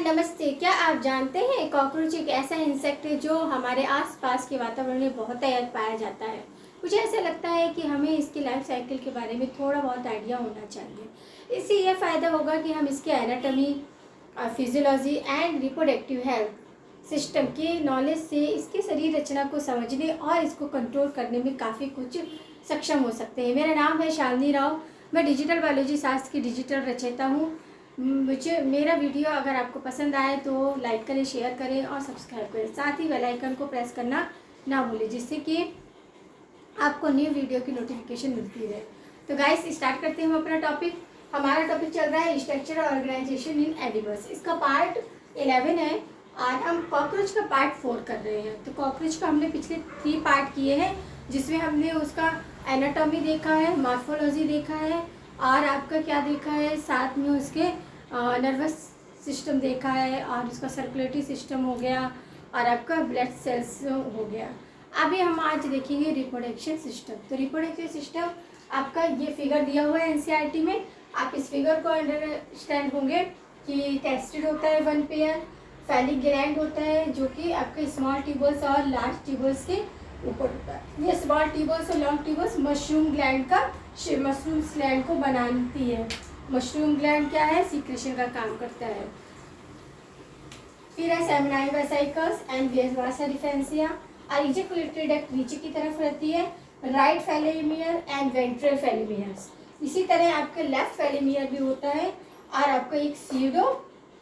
नमस्ते। क्या आप जानते हैं कॉकरोच एक ऐसा इंसेक्ट है जो हमारे आसपास के वातावरण में बहुत पाया जाता है। मुझे ऐसा लगता है कि हमें इसकी लाइफ साइकिल के बारे में थोड़ा बहुत आइडिया होना चाहिए। इससे यह फ़ायदा होगा कि हम इसके anatomy, physiology and reproductive health system के नॉलेज से इसके शरीर रचना को समझने और इसको कंट्रोल करने में काफ़ी कुछ सक्षम हो सकते हैं। मेरा नाम है शालिनी राव। मैं डिजिटल बायोलॉजी शास्त्र की डिजिटल रचयिता हूँ। मुझे मेरा वीडियो अगर आपको पसंद आए तो लाइक करें, शेयर करें और सब्सक्राइब करें। साथ ही बेल आइकन को प्रेस करना ना भूलें, जिससे कि आपको न्यू वीडियो की नोटिफिकेशन मिलती रहे। तो गाइस, स्टार्ट करते हैं हम अपना टॉपिक। हमारा टॉपिक चल रहा है स्ट्रक्चर और ऑर्गेनाइजेशन इन एनिमल्स। इसका पार्ट 11 है और हम कॉकरोच का पार्ट 4 कर रहे हैं। तो कॉकरोच का हमने पिछले 3 पार्ट किए हैं, जिसमें हमने उसका एनाटॉमी देखा है, मॉर्फोलॉजी देखा है और आपका क्या देखा है, साथ में उसके नर्वस सिस्टम देखा है और उसका सर्कुलेटरी सिस्टम हो गया और आपका ब्लड सेल्स हो गया। अभी हम आज देखेंगे रिप्रोडक्शन सिस्टम। तो रिप्रोडक्शन सिस्टम आपका ये फिगर दिया हुआ है एनसीईआरटी में। आप इस फिगर को अंडरस्टैंड होंगे कि टेस्टिड होता है 1 पेयर, फैलिक ग्लैंड होता है जो कि आपके स्मॉल ट्यूबल्स और लार्ज ट्यूबल्स के ऊपर होता है। ये स्मॉल ट्यूबल्स और लॉन्ग ट्यूबल्स मशरूम ग्लैंड को बनाती है। मशरूम ग्लैंड क्या है, सीक्रेशन का काम करता है। फिर है सेमिनाई वेसिकल्स एंड वासा डिफेंसिया और इजैकुलेटरी डक्ट नीचे की तरफ रहती है। राइट फेलिमियर एंड वेंट्रल फेलिमियर्स। इसी तरह आपके लेफ्ट फेलिमियर भी होता है और आपका एक सीडो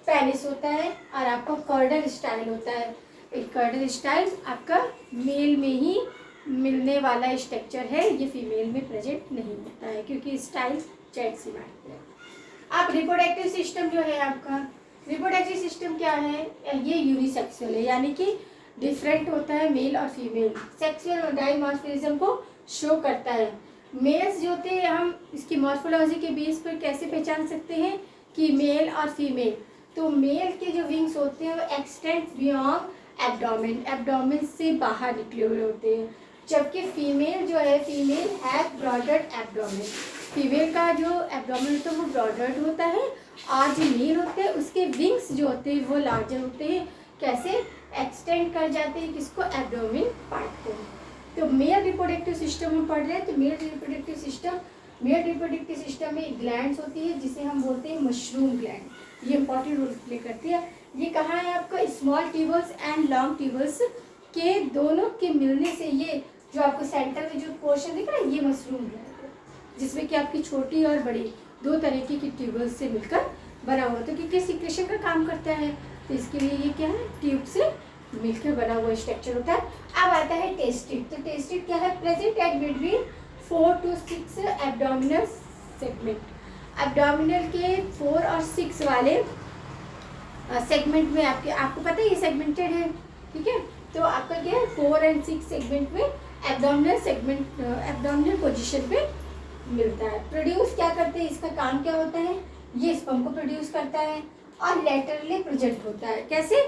पेनिस होता है और आपका कर्डल स्टाइल होता है। एक कर्डल स्टाइल आपका मेल में ही मिलने वाला स्ट्रक्चर है, ये फीमेल में प्रेजेंट नहीं होता है क्योंकि स्टाइल चेट से बांटते हैं। अब रिप्रोडक्टिव सिस्टम जो है आपका, रिप्रोडक्टिव सिस्टम क्या है, ये यूनिसेक्सुअल है, यानी कि डिफरेंट होता है मेल और फीमेल। सेक्सुअल और डाइमॉर्फिज्म को शो करता है। मेल्स जो होते हैं, हम इसकी मॉर्फोलॉजी के बेस पर कैसे पहचान सकते हैं कि मेल और फीमेल। तो मेल के जो विंग्स होते हैं वो एक्सटेंड बियॉन्ड एब्डोमेन, एब्डोमेन से बाहर निकले हुए होते हैं, जबकि फीमेल जो है, female have broader abdomen. Female का जो एब्डोमेन होता है वो ब्रॉडर्ड होता है और जो मेल होते हैं उसके विंग्स जो होते हैं वो लार्जर होते हैं। कैसे एक्सटेंड कर जाते हैं किसको, एब्डोमेन पार्ट को। तो मेल रिप्रोडक्टिव सिस्टम हम पढ़ रहे हैं। तो मेल रिप्रोडक्टिव सिस्टम में ग्लैंड्स होती है जिसे हम बोलते हैं मशरूम ग्लैंड। ये इंपॉर्टेंट रोल प्ले करती है। ये कहाँ है आपका, small tubules and long tubules के दोनों के मिलने से ये जो आपको सेंटर में जो पोर्शन दिख रहा है ये मशरूम ग्लैंड है, जिसमें कि आपकी छोटी और बड़ी 2 तरह की ट्यूबल्स से मिलकर बना हुआ। तो क्योंकि सीक्रेशन का काम करता है तो इसके लिए ये क्या है, ट्यूब से मिलकर बना हुआ स्ट्रक्चर होता है। अब आता है टेस्टिड। तो टेस्टिड क्या है, present at between 4 to 6 abdominal segment. Abdominal के 4 और 6 वाले सेगमेंट में आपको पता है ये सेगमेंटेड है, ठीक है। तो आपका क्या है, 4 और 6 सेगमेंट में एब्डोमिनल पोजीशन पे मिलता है। प्रोड्यूस क्या करते हैं, इसका काम क्या होता है, ये स्पर्म को प्रोड्यूस करता है और लेटरली प्रेजेंट होता है। कैसे,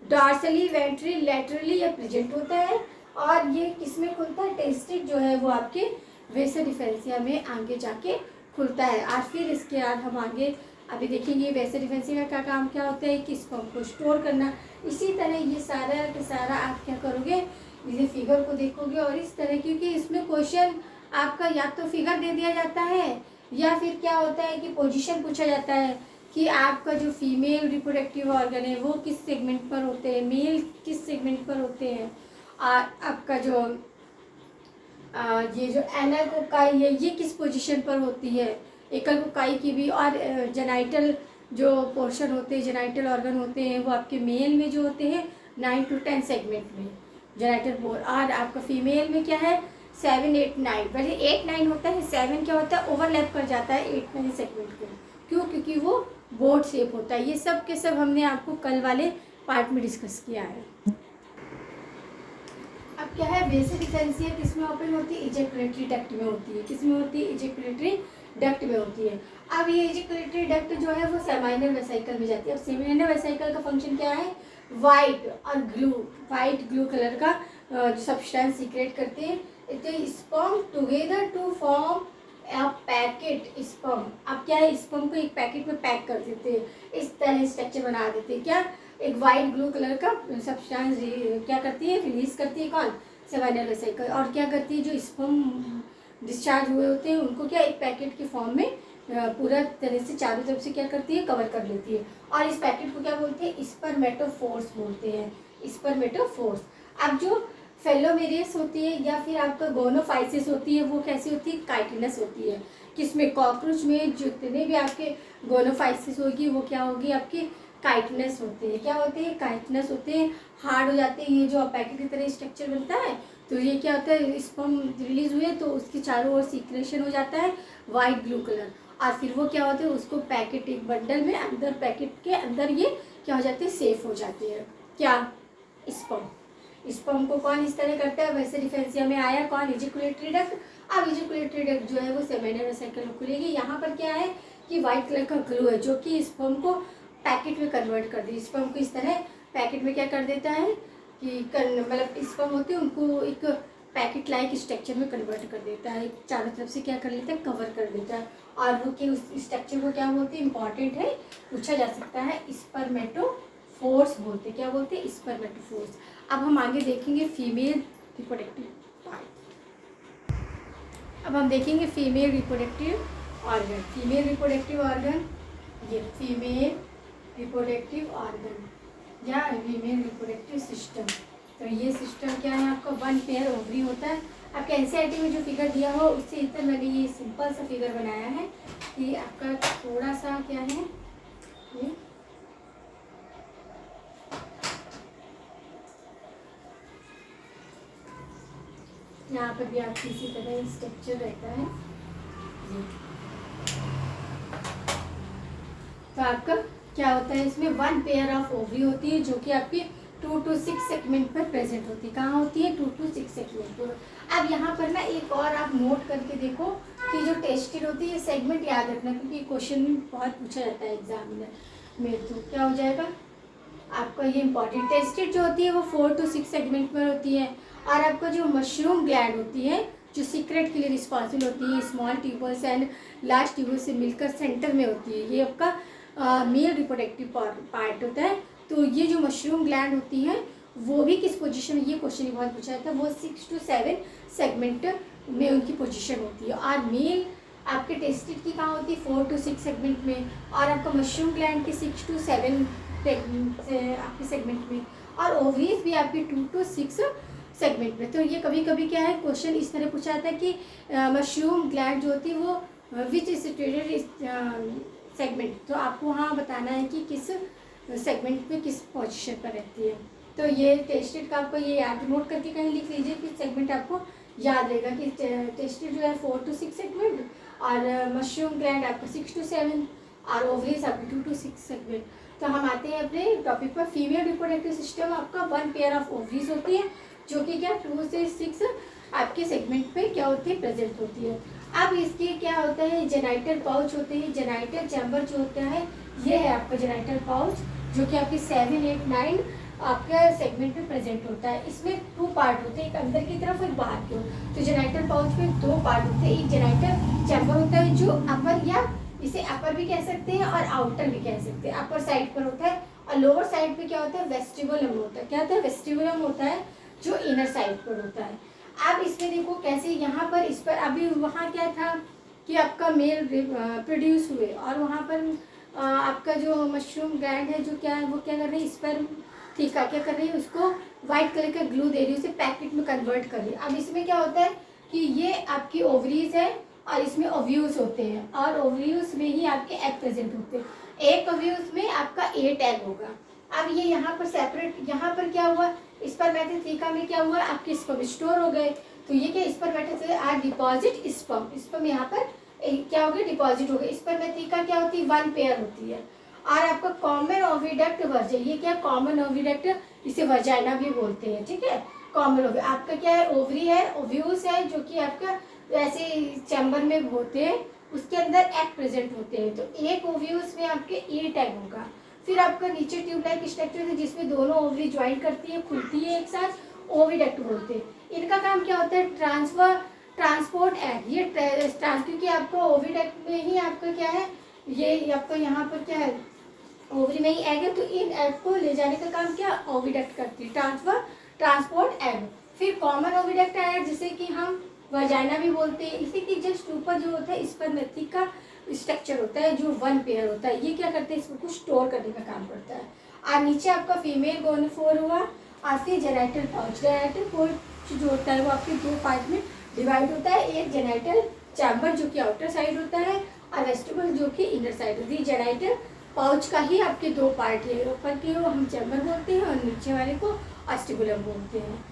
डॉर्सली, वेंट्रली, लेटरली ये प्रेजेंट होता है। और ये किसमें खुलता है, टेस्टिड जो है वो आपके वेसा डिफरेंसिया में आगे जाके खुलता है। और फिर इसके बाद हम आगे अभी देखेंगे वेसा डिफरेंसिया का काम क्या होता है कि स्पर्म को स्टोर करना। इसी तरह ये सारा के सारा आप क्या करोगे, इसे फिगर को देखोगे और इस तरह, क्योंकि इसमें क्वेश्चन आपका या तो फिगर दे दिया जाता है या फिर क्या होता है कि पोजीशन पूछा जाता है कि आपका जो फीमेल रिप्रोडक्टिव ऑर्गन है वो किस सेगमेंट पर होते हैं, मेल किस सेगमेंट पर होते हैं। आपका जो ये जो एनल कोकाई है ये किस पोजीशन पर होती है, एकल कोकाई की भी। और जेनाइटल जो पोर्शन होते हैं, जेनाइटल ऑर्गन होते हैं वो आपके मेल में जो होते हैं 9 to 10 सेगमेंट में जेनाइटल पोर। और आपका फीमेल में क्या है 7, 8, 9। पहले 8, 9 होता है, 7 क्या होता है, ओवरलैप कर जाता है 8, 9 सेगमेंट को। क्यों, क्योंकि वो बोर्ड शेप होता है। ये सब के सब हमने आपको कल वाले पार्ट में डिस्कस किया है। अब क्या है, वेसा डिफरेंसिया किस में ओपन होती है, इजैकुलेटरी डक्ट में होती है। किस में होती है, इजैकुलेटरी डक्ट में होती है। अब ये इजैकुलेटरी डक्ट जो है वो सेमिनल वेसिकल में जाती है। अब सेमिनल वेसिकल का फंक्शन क्या है, वाइट ग्लू कलर का सब्सटेंस सीक्रेट करते हैं। तो sperm together to form packet sperm. अब क्या है, स्पर्म को एक पैकेट में पैक कर देते हैं। इस पहले स्ट्रक्चर बना देते हैं। क्या, एक वाइट ब्लू कलर का सब्सटेंस क्या करती है, रिलीज करती है कौन, सेवानियल वेसिकल, और क्या करती है जो स्पर्म डिस्चार्ज हुए होते हैं उनको क्या एक पैकेट के फॉर्म में पूरा तरह से चारों तरफ से क्या करती है, कवर कर लेती है। और इस पैकेट को क्या बोलते हैं, स्पर्मेटोफोर्स बोलते हैं, स्पर्मेटोफोर्स। अब जो फेलोमेरियस होती है या फिर आपका गोनोफाइसिस होती है वो कैसी होती है, काइटिनस होती है। किसमें, कॉकरोच में जितने भी आपके गोनोफाइसिस होगी वो क्या होगी, आपकी काइटिनस होते हैं। क्या होते हैं, काइटिनस होते हैं, हार्ड हो जाते हैं। ये जो पैकेट की तरह स्ट्रक्चर बनता है तो ये क्या होता है, स्पर्म रिलीज हुए तो उसके चारों ओर सीक्रेशन हो जाता है वाइट ब्लू कलर, और फिर वो क्या होता है उसको पैकेट एक बंडल में अंदर, पैकेट के अंदर ये क्या हो जाते हैं, सेफ हो जाती है। क्या, स्पर्म। स्पर्म को कौन इस तरह करता है, वैसे डिफेंसिया में आया कौन, इजैकुलेटरी डक्ट। अब इजैकुलेटरी डक्ट जो है वो सेमिनल वेसिकल में खुलेगी। यहाँ पर क्या है कि वाइट कलर का ग्लू है जो कि स्पर्म को पैकेट में कन्वर्ट कर दी, स्पर्म को इस तरह पैकेट में क्या कर देता है कि मतलब स्पर्म होते हैं उनको एक पैकेट लाइक स्ट्रक्चर में कन्वर्ट कर देता है, चारों तरफ से क्या कर लेता है, कवर कर देता है। और वो कि उस स्ट्रक्चर को क्या बोलते हैं, इंपॉर्टेंट है, पूछा जा सकता है, स्पर्मेटोफोर्स बोलते हैं। क्या बोलते हैं, स्पर्मेटोफोर्स। अब हम आगे देखेंगे फीमेल रिप्रोडक्टिव पार्ट। अब हम देखेंगे female reproductive organ. Female reproductive organ, ये फीमेल रिप्रोडक्टिव ऑर्गन या फीमेल रिप्रोडक्टिव सिस्टम। तो ये सिस्टम क्या है, आपका 1 पेयर ओवरी होता है। आपके एनसीईआरटी में जो फिगर दिया हो उससे इतना मैंने ये सिंपल सा फिगर बनाया है कि आपका थोड़ा सा क्या है, ये यहाँ पर भी आपकी इसी तरह स्ट्रक्चर रहता है। तो आपका क्या होता है, इसमें 1 पेयर ऑफ ओवरी होती है जो कि आपकी 2 to 6 सेगमेंट पर प्रेजेंट होती है। कहाँ होती है, 2 to 6 सेगमेंट पर। अब यहाँ पर ना एक और आप नोट करके देखो कि जो टेस्टेड होती है, सेगमेंट याद रखना क्योंकि क्वेश्चन बहुत पूछा जाता है एग्जाम में। तो क्या हो जाएगा आपका, ये इंपॉर्टेंट, टेस्टेड जो होती है वो 4 to 6 सेगमेंट पर होती है। और आपका जो मशरूम ग्लैंड होती है जो सीक्रेट के लिए रिस्पॉन्सिबल होती है, small tubules and large tubules से मिलकर सेंटर में होती है, ये आपका मेल रिप्रोडक्टिव पार्ट होता है। तो ये जो मशरूम ग्लैंड होती है वो भी किस पोजीशन में, ये क्वेश्चन बहुत पूछा जाता है, वो 6 to 7 सेगमेंट में उनकी पोजीशन होती है। और मेल आपके टेस्टेड की कहाँ होती है, 4 to 6 सेगमेंट में, और आपका मशरूम ग्लैंड की 6 to 7 आपके सेगमेंट में, और ओवरीज भी आपकी 2 to 6 सेगमेंट में। तो ये कभी कभी क्या है क्वेश्चन इस तरह पूछा जाता है कि मशरूम ग्लैंड जो होती है वो विच सिचुएटेड सेगमेंट, तो आपको वहाँ बताना है कि किस सेगमेंट पे किस पोजीशन पर रहती है। तो ये टेस्टेड का आपको ये याद नोट करके कहीं लिख लीजिए कि सेगमेंट आपको याद रहेगा कि टेस्टेड जो है 4 to 6 सेगमेंट, और मशरूम ग्लैंड आपका 6 to 7, और ओवरीज आपकी 2 to 6 सेगमेंट। तो हम आते हैं अपने टॉपिक पर। फीमेल रिप्रोडक्टिव सिस्टम आपका 1 पेयर ऑफ ओवरीज होती है जो कि क्या 2 से 6 आपके सेगमेंट पे क्या होती है, प्रेजेंट होती है। अब इसके क्या होता है, जेनाइटल पाउच होते हैं, जेनाइटल चैम्बर जो होता है ये है आपका जेनाइटल पाउच जो कि आपकी 7, 8, 9 आपका सेगमेंट में प्रेजेंट होता है। इसमें 2 पार्ट होते हैं, एक अंदर की तरफ और बाहर की ओर। तो जेनाइटल पाउच में 2 पार्ट होते हैं, एक जेनाइटल चैम्बर होता है जो अपर, या इसे अपर भी कह सकते हैं और आउटर भी कह सकते हैं, अपर साइड पर होता है, और लोअर साइड पे क्या होता है, वेस्टिबुलम होता है। क्या होता है, वेस्टिबुलम होता है जो इनर साइड पर होता है। अब इसमें देखो कैसे, यहाँ पर इस पर अभी वहाँ क्या था कि आपका मेल प्रोड्यूस हुए, और वहाँ पर आपका जो मशरूम ग्लैंड है जो क्या है वो क्या कर रही है, इस पर थीका क्या कर रही है, उसको वाइट कलर का ग्लू दे रही है, उसे पैकेट में कन्वर्ट कर रही है। अब इसमें क्या होता है कि ये आपकी ओवरीज है और इसमें ओव्यूल्स होते हैं, और ओव्यूल्स में ही आपके एग प्रेजेंट होते हैं। एक ओव्यूल्स में आपका 8 एग होगा। अब ये यहाँ पर सेपरेट, यहाँ पर क्या हुआ, स्पर्मेटोथीका में क्या हुआ, आपके स्पर्म स्टोर हो गए। तो ये क्या, स्पर्मेटोथीका आर डिपॉजिट स्पर्म, स्पर्म यहाँ पर क्या हो गया, डिपॉजिट हो गया। स्पर्मेटोथीका क्या होती है, 1 पेयर होती है। और आपका कॉमन ओविडक्ट वर्जन, ये क्या कॉमन ओविडक्ट, इसे वर्जाइना भी बोलते हैं, ठीक है। कॉमन ओवी आपका क्या है, ओवरी है, ओव्यूल्स है जो कि आपका ऐसे चैम्बर में होते हैं, उसके अंदर एग प्रेजेंट होते हैं। तो एक ओव्यूल्स में आपके 8 एग होगा। फिर आपका नीचे ट्यूब लाइक स्ट्रक्चर है जिसमें दोनों ओवरी ज्वाइन करती है, खुलती है एक साथ, ओविडक्ट बोलते हैं। इनका काम क्या होता है, ट्रांसपोर्ट एग, ये क्योंकि आपको ओविडक्ट में ही आपका क्या है, ये आपका यहाँ पर क्या है, ओवरी ओवरी में ही एग है, तो इन एग को ले जाने का काम क्या ओविडक्ट करती है, ट्रांसपोर्ट एग। फिर कॉमन ओविडक्ट आया जिसे कि हम वजाइना भी बोलते हैं। इसी के जस्ट ऊपर जो होता है स्पर्मेथी का स्ट्रक्चर होता है जो वन पेयर होता है, ये क्या करते हैं इसको स्टोर करने का काम करता है। और नीचे आपका फीमेल गोनाफोर हुआ, और फिर जेनाइटल पाउच। जेनाइटल पाउच जो होता है वो आपके दो पार्ट में डिवाइड होता है, एक जेनाइटल चैम्बर जो कि आउटर साइड होता है और वेस्टिबल जो कि इनर साइड होती है। जेनाइटल पाउच का ही आपके दो पार्ट है, ऊपर के वो हम चैम्बर बोलते हैं और नीचे वाले को ऑस्टिबुलम बोलते हैं,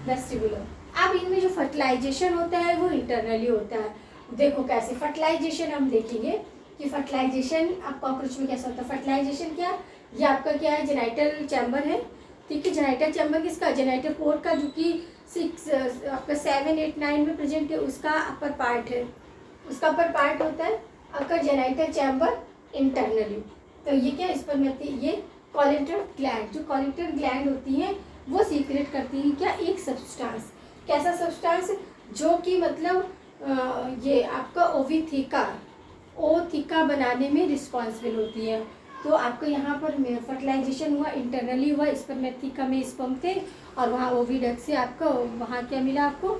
वेस्टिबुलम। अब इनमें जो फर्टिलाइजेशन होता है वो इंटरनली होता है। देखो कैसे फर्टिलाइजेशन हम देखेंगे कि फर्टिलाइजेशन अब कॉकरोच में कैसा होता है। फर्टिलाइजेशन क्या, ये आपका क्या है जेनाइटल चैम्बर है, ठीक है। जेनाइटल चैम्बर किसका, जेनाइटल पोर्ट का, जो कि 6 आपका 7, 8, 9 में प्रेजेंट है, उसका अपर पार्ट है, उसका अपर पार्ट होता है आपका जेनाइटल चैम्बर इंटरनली। तो ये क्या इस पर मिलती है, ये कॉलेक्टर ग्लैंड, जो कॉलेक्टर ग्लैंड होती हैं वो सीक्रेट करती हैं क्या, एक सब्सटेंस। कैसा सब्सटेंस, जो कि मतलब ये आपका ओविथिका बनाने में रिस्पॉन्सिबल होती है। तो आपको यहाँ पर फर्टिलाइजेशन हुआ, इंटरनली हुआ, स्पर्मेथिका में स्पर्म थे और वहाँ ओविडक्ट से आपका वहाँ क्या मिला, आपको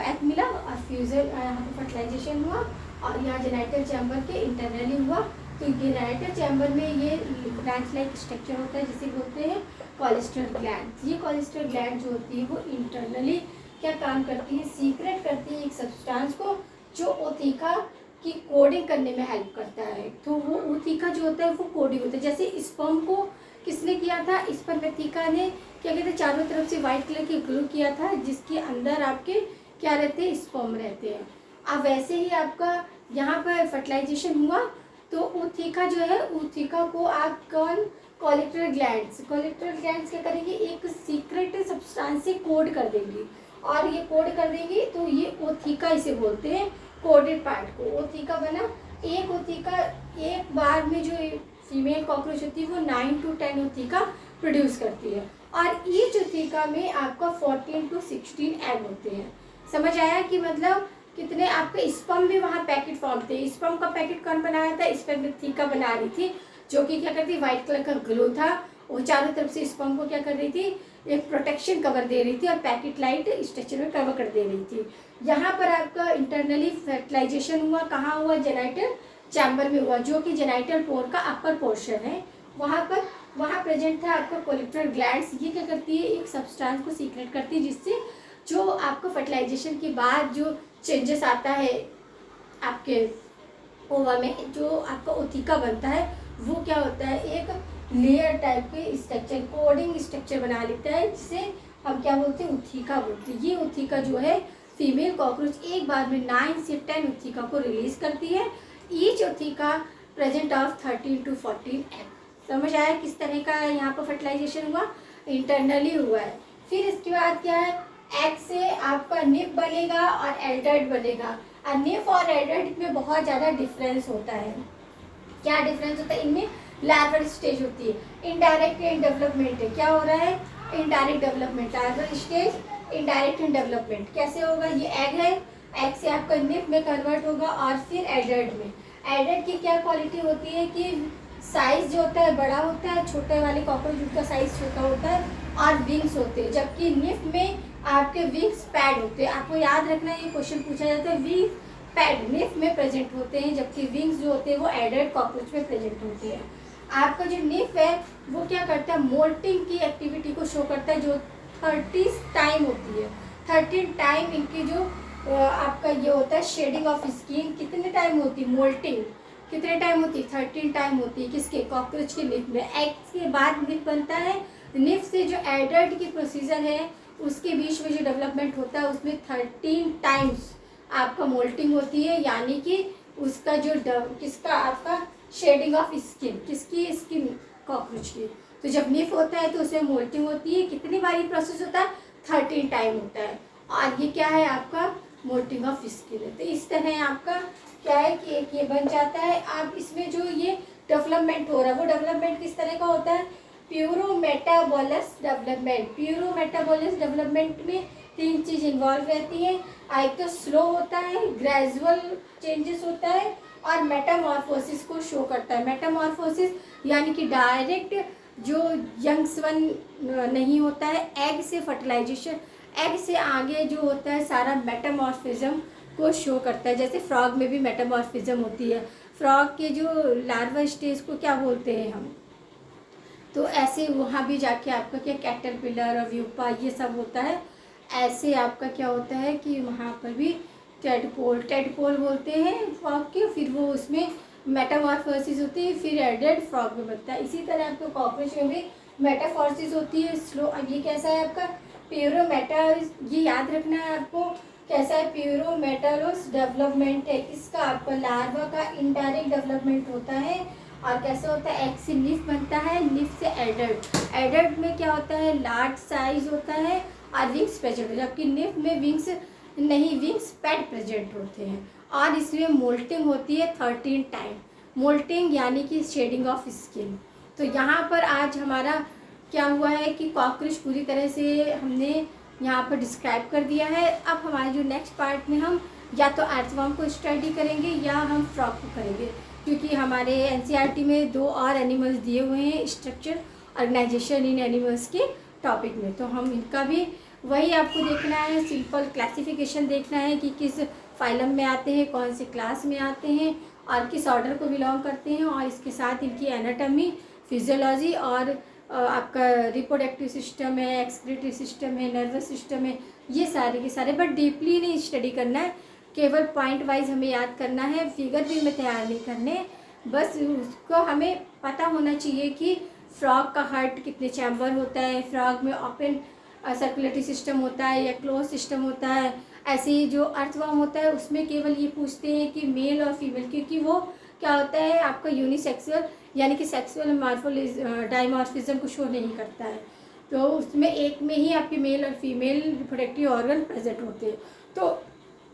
एग मिला और फ्यूजन यहाँ पर फर्टिलाइजेशन हुआ और यहाँ जेनाइटल चैम्बर के इंटरनली हुआ। तो जेनाइटल चैम्बर में ये ब्रांच लाइक स्ट्रक्चर होता है जिसे बोलते हैं कॉलेस्टर ग्लैंड। ये कॉलेस्टर ग्लैंड जो होती है वो इंटरनली क्या काम करती है, सीक्रेट करती है एक सब्सटेंस को जो ओथिका की कोडिंग करने में हेल्प करता है। तो वो ओथिका जो होता है वो कोडिंग होता है। जैसे स्पर्म को किसने किया था, स्पर्मेथिका ने क्या कहते हैं चारों तरफ से वाइट कलर की ग्लू किया था जिसके अंदर आपके क्या रहते हैं, स्पर्म रहते हैं। अब वैसे ही आपका यहाँ पर फर्टिलाइजेशन हुआ तो ओथिका जो है, ओथिका को आप कॉलेक्टर ग्लैंड्स क्या करेंगे, एक सीक्रेट सब्सटेंस से कोड कर देंगी और ये कोड कर देंगी तो ये ओथिका इसे बोलते हैं, कोडेड पार्ट को ओथिका बना। एक ओथिका एक बार में जो फीमेल कॉकरोच होती है वो 9 to 10 ओथिका प्रोड्यूस करती है और ईच ओथिका में आपका 14 to 16 एग होते हैं। समझ आया कि मतलब कितने आपके स्पर्म भी वहाँ पैकेट फॉर्म थे। स्पर्म का पैकेट कौन बनाया था, स्पर्मेथिका बना रही थी, जो कि क्या करती, व्हाइट कलर का ग्लो था, वो चारों तरफ से स्पर्म को क्या कर रही थी, एक प्रोटेक्शन कवर दे रही थी और पैकेट लाइट स्ट्रक्चर में कवर कर दे रही थी। यहाँ पर आपका इंटरनली फर्टिलाइजेशन हुआ, कहाँ हुआ, जेनाइटल चैम्बर में हुआ, जो कि जेनाइटल पोर का अपर पोर्शन है, वहाँ प्रेजेंट था आपका कोलेक्टर ग्लैंड्स। ये क्या करती है, एक सब्सटेंस को सीक्रेट करती है जिससे जो आपको फर्टिलाइजेशन के बाद जो चेंजेस आता है आपके ओवा में, जो आपका ओथिका बनता है वो क्या होता है, एक लेयर टाइप के स्ट्रक्चर, कोडिंग स्ट्रक्चर बना लेता है जिसे हम क्या बोलते हैं, ओथिका बोलते हैं। ये ओथिका जो है फीमेल कॉकरोच एक बार में 9 से 10 ओथिका को रिलीज करती है। Each ootheca present of 13 to 14 egg. समझ आया किस तरह का यहाँ पर फर्टिलाइजेशन हुआ, इंटरनली हुआ है। फिर इसके बाद क्या है, एग से आपका निप बनेगा और एल्डर्ट बनेगा। और निप और एल्डर्ट में बहुत ज़्यादा डिफरेंस होता है। क्या डिफरेंस होता है इनमें, लार्वल स्टेज होती है, इनडायरेक्ट डेवलपमेंट है, क्या हो रहा है, indirect development, larval stage, indirect development. कैसे होगा, ये एग है, एग से आपका निप में कन्वर्ट होगा और फिर एडल्ट में। एडल्ट की क्या क्वालिटी होती है कि साइज जो होता है बड़ा होता है, छोटे वाले कॉकरोच का साइज छोटा होता है और विंग्स होते हैं, जबकि निप में आपके विंग्स पैड होते हैं। आपको याद रखना ये क्वेश्चन पूछा जाता है, विंग पैड निप में प्रेजेंट होते हैं जबकि विंग्स जो होते हैं वो एडल्ट कॉकरोच में प्रेजेंट होते हैं। आपका जो निप है वो क्या करता है, मोल्टिंग की एक्टिविटी को शो करता है, जो 30 टाइम होती है। 13 टाइम इनकी जो आपका ये होता है शेडिंग ऑफ स्किन, कितने टाइम होती है, मोल्टिंग कितने टाइम होती है, 13 टाइम होती है। किसके, कॉकरोच के निप में। एग के बाद निप बनता है, निप से जो एडल्ट की प्रोसीजर है उसके बीच में जो डेवलपमेंट होता है उसमें 13 टाइम्स आपका मोल्टिंग होती है, यानी कि उसका जो किसका आपका शेडिंग ऑफ स्किन, किसकी स्किन, कॉकरोच की। तो जब निप होता है तो उसमें मोल्टिंग होती है, कितनी बार ये प्रोसेस होता है, 13 टाइम होता है। और ये क्या है आपका मोल्टिंग ऑफ स्किन है। तो इस तरह आपका क्या है कि एक ये बन जाता है। आप इसमें जो ये डेवलपमेंट हो रहा है वो डेवलपमेंट किस तरह का होता है, प्यूरोमेटाबोलस डेवलपमेंट। प्यूरोमेटाबोलस डेवलपमेंट में 3 चीज़ इन्वॉल्व रहती है। एक तो स्लो होता है, ग्रेजुअल चेंजेस होता है और मेटामॉर्फोसिस को शो करता है। मेटामॉर्फोसिस यानी कि डायरेक्ट जो यंग्स वन नहीं होता है, एग से फर्टिलाइजेशन, एग से आगे जो होता है सारा मेटामॉर्फिज्म को शो करता है। जैसे फ्रॉग में भी मेटामॉर्फिज्म होती है, फ्रॉग के जो लार्वा स्टेज को क्या बोलते हैं हम, तो ऐसे वहाँ भी जाके आपका क्या कैटरपिलर और व्यूपा ये सब होता है। ऐसे आपका क्या होता है कि वहाँ पर भी टेडपोल बोलते हैं फ्रॉग के, फिर वो उसमें मेटामॉर्फोसिस होती है, फिर एडेड फ्रॉग में बनता है। इसी तरह आपको कॉकरोच में भी मेटाफॉर्सिस होती है स्लो। अब ये कैसा है आपका प्यूरोमेटा, ये याद रखना है आपको कैसा है, प्यूरोमेटालोस डेवलपमेंट है इसका, आपका लार्वा का इनडायरेक्ट डेवलपमेंट होता है। और कैसे होता है, एग से निफ बनता है, निफ से एडल्ट, एडल्ट में क्या होता है लार्ज साइज होता है और विंग्स प्रेजेंट होते हैं, जबकि निफ में विंग्स नहीं, विंग्स पैड प्रेजेंट होते हैं। और इसमें मोल्टिंग होती है 13 टाइम, मोल्टिंग यानी कि शेडिंग ऑफ स्किन। तो यहाँ पर आज हमारा क्या हुआ है कि कॉकरोच पूरी तरह से हमने यहाँ पर डिस्क्राइब कर दिया है। अब हमारे जो नेक्स्ट पार्ट में हम या तो अर्थवर्म को स्टडी करेंगे या हम फ्रॉग को करेंगे, क्योंकि हमारे एनसीईआरटी में 2 और एनिमल्स दिए हुए हैं स्ट्रक्चर ऑर्गेनाइजेशन इन एनिमल्स के टॉपिक में, तो हम इनका भी वही आपको देखना है, सिंपल क्लासिफिकेशन देखना है कि किस फाइलम में आते हैं, कौन से क्लास में आते हैं और किस ऑर्डर को बिलोंग करते हैं, और इसके साथ इनकी एनाटॉमी, फिजियोलॉजी और आपका रिप्रोडक्टिव सिस्टम है, एक्सक्रीटरी सिस्टम है, नर्वस सिस्टम है, ये सारे के सारे, बट डीपली नहीं स्टडी करना है, केवल पॉइंट वाइज हमें याद करना है, फिगर भी हमें तैयार नहीं करने, बस उसको हमें पता होना चाहिए कि फ्रॉग का हार्ट कितने चैम्बर होता है, फ्रॉग में ओपन सर्कुलेटरी सिस्टम होता है या क्लोज सिस्टम होता है। ऐसे ही जो अर्थवर्म होता है उसमें केवल ये पूछते हैं कि मेल और फीमेल, क्योंकि वो क्या होता है आपका यूनिसेक्सुअल यानी कि सेक्सुअल डाइमॉर्फिज्म को शो नहीं करता है, तो उसमें एक में ही आपके मेल और फीमेल रिप्रोडक्टिव ऑर्गन प्रेजेंट होते हैं। तो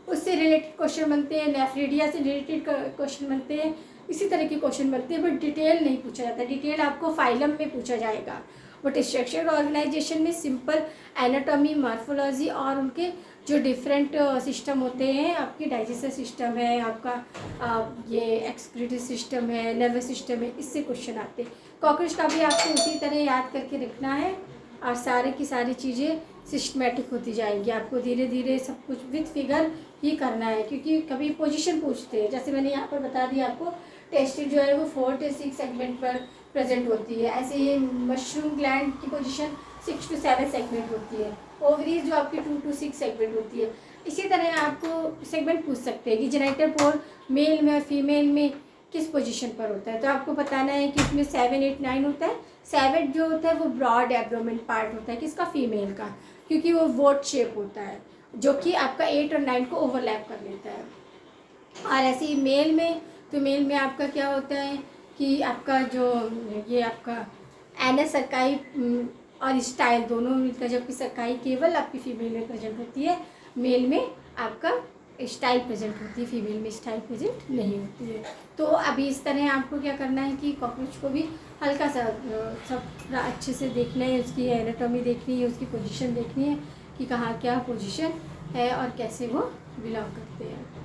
उससे रिलेटेड क्वेश्चन बनते हैं, नेफ्रिडिया से रिलेटेड क्वेश्चन बनते हैं, इसी तरह के क्वेश्चन बनते हैं, बट डिटेल नहीं पूछा जाता, डिटेल आपको फाइलम में पूछा जाएगा। बट स्ट्रक्चर ऑर्गेनाइजेशन में सिंपल एनाटॉमी, मॉर्फोलॉजी और उनके जो डिफरेंट सिस्टम होते हैं, आपकी डाइजेस्टिव सिस्टम है, आपका ये एक्सक्रीटरी सिस्टम है, नर्वस सिस्टम है, इससे क्वेश्चन आते हैं। कॉकरोच का भी आपको उसी तरह याद करके रखना है और सारे की सारी चीज़ें सिस्टमेटिक होती जाएंगी, आपको धीरे धीरे सब कुछ विद फिगर ही करना है, क्योंकि कभी पोजीशन पूछते हैं, जैसे मैंने यहाँ पर बता दिया आपको टेस्टिस जो है वो 4 से 6 सेगमेंट पर प्रेजेंट होती है, ऐसे ये मशरूम ग्लैंड की पोजीशन 6 से 7 सेगमेंट होती है, ओवरीज जो आपकी 2 से 6 सेगमेंट होती है। इसी तरह आपको सेगमेंट पूछ सकते हैं कि जेनिटल पोर मेल में और फीमेल में किस पोजीशन पर होता है, तो आपको बताना है कि उसमें 7, 8, 9 होता है। 7 जो होता है वो ब्रॉड एब्डोमेन पार्ट होता है किसका, फीमेल का, क्योंकि वो वोट शेप होता है जो कि आपका 8 और 9 को ओवरलैप कर लेता है। और ऐसे ही मेल में, तो मेल में आपका क्या होता है कि आपका जो ये आपका एनस सरकाई और स्टाइल दोनों मिलकर, जबकि सरकाई केवल आपकी फीमेल में प्रेजेंट होती है, मेल में आपका स्टाइल प्रेजेंट होती है, फीमेल में स्टाइल प्रेजेंट नहीं होती है। तो अभी इस तरह आपको क्या करना है कि कॉकरोच को भी हल्का सा सब अच्छे से देखना है, उसकी एनाटॉमी देखनी है, उसकी पोजीशन देखनी है कि कहाँ क्या पोजीशन है और कैसे वो बिलोंग करते हैं।